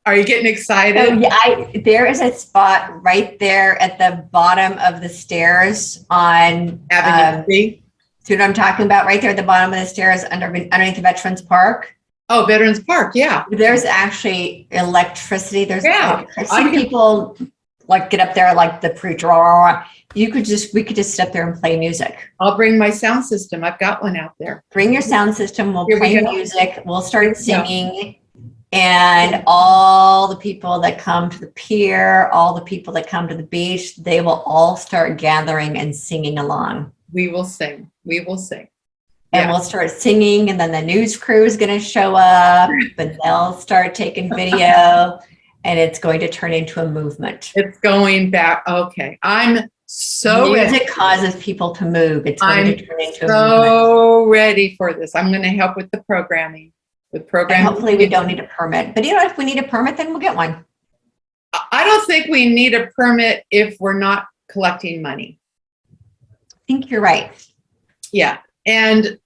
Are you getting excited? So, yeah, there is a spot right there at the bottom of the stairs on Avenue C. See what I'm talking about? Right there at the bottom of the stairs underneath the Veterans Park. Oh, Veterans Park, yeah. There's actually electricity. I see people like get up there like the preacher. We could just sit up there and play music. I'll bring my sound system. I've got one out there. Bring your sound system. We'll play music. We'll start singing. And all the people that come to the pier, all the people that come to the beach, they will all start gathering and singing along. We will sing. And we'll start singing, and then the news crew is going to show up, and they'll start taking video, and it's going to turn into a movement. It's going back. Okay. I'm so ready. Music causes people to move. It's going to turn into a movement. So ready for this. I'm going to help with the programming. And hopefully we don't need a permit. But if we need a permit, then we'll get one. I don't think we need a permit if we're not collecting money. I think you're right. Yeah. And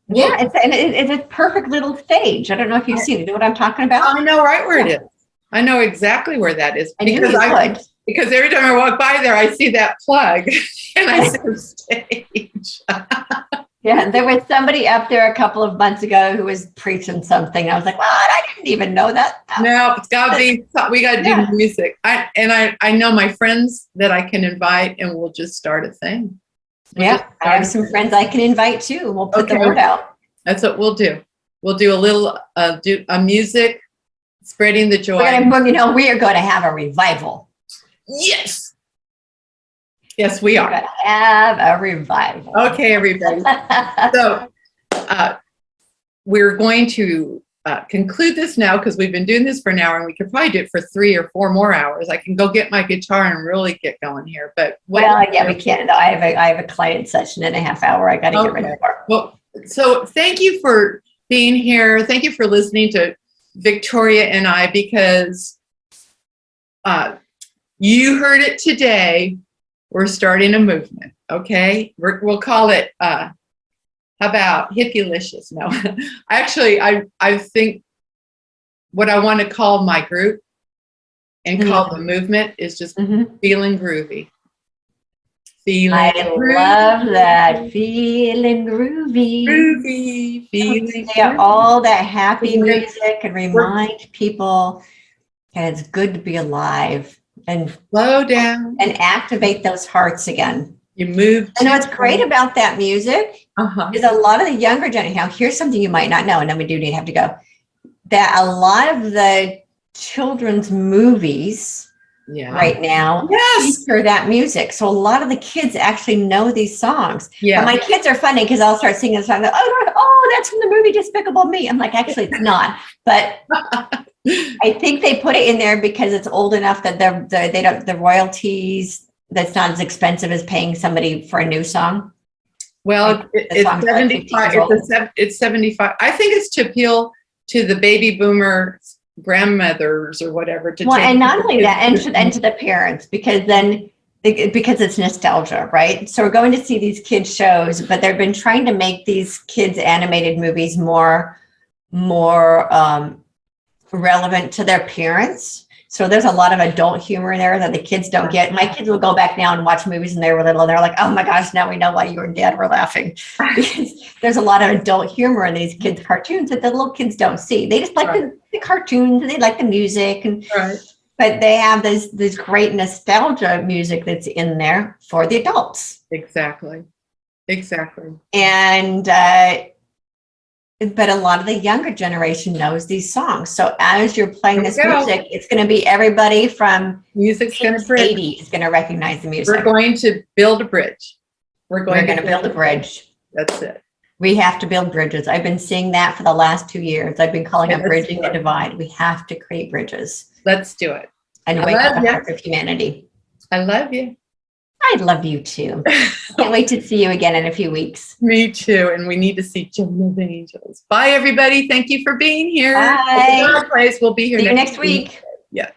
it's a perfect little stage. I don't know if you've seen it. You know what I'm talking about? I know right where it is. I know exactly where that is. Because every time I walk by there, I see that plug and I see the stage. Yeah, there was somebody up there a couple of months ago who was preaching something. I was like, well, I didn't even know that. No, it's got to be, we got to do music. I know my friends that I can invite and we'll just start a thing. I have some friends I can invite too. We'll put the word out. That's what we'll do. We'll do a little, do a music, spreading the joy. We are going to have a revival. Yes. Yes, we are. We're going to have a revival. Okay, everybody. So we're going to conclude this now because we've been doing this for an hour and we could probably do it for 3 or 4 more hours. I can go get my guitar and really get going here. But we can't. I have a client session in a half hour. I got to get ready for. Well, so thank you for being here. Thank you for listening to Victoria and I, because you heard it today. We're starting a movement, okay? We'll call it, how about Hippielicious? No, actually, I think what I want to call my group and call the movement is just feeling groovy. Feeling I groovy. love that. Feeling groovy. Groovy. Feeling Yeah, groovy. all that happy We're- music and remind people that it's good to be alive and Slow down. activate those hearts again. You move. And what's great about that music Uh-huh. is a lot of the younger generation. Now, here's something you might not know, and then we do need to have to go. That a lot of the children's movies Yeah. right now Yes. feature that music. So a lot of the kids actually know these songs. Yeah. But my kids are funny because I'll start singing a song. Oh, that's from the movie Despicable Me. I'm like, actually, it's not. But I think they put it in there because it's old enough that they don't the royalties. That's not as expensive as paying somebody for a new song. Well, it's song's like 75. 50 years It's 75. I think it's to appeal to the baby boomer grandmothers or whatever. Well, and not only that, and to the parents, because then because it's nostalgia, right? So we're going to see these kids shows, but they've been trying to make these kids animated movies more relevant to their parents. So there's a lot of adult humor in there that the kids don't get. My kids will go back now and watch movies when they were little, and they're like, "Oh my gosh, now we know why you and Dad were laughing." Because there's a lot of adult humor in these kids' cartoons that the little kids don't see. They just like the cartoons and they like the music, and but they have this great nostalgia music that's in there for the adults. Exactly. And but a lot of the younger generation knows these songs. So as you're playing this music, it's going to be everybody from music's going to 80 is going to recognize the music. We're going to build a bridge. We're going to build a bridge. That's it. We have to build bridges. I've been seeing that for the last 2 years. I've been calling it bridging the divide. We have to create bridges. Let's do it. And wake up the heart of humanity. I love you. I love you too. Can't wait to see you again in a few weeks. Me too. And we need to see Children of Angels. Bye, everybody. Thank you for being here. Bye. We'll be here see you next week. Yes.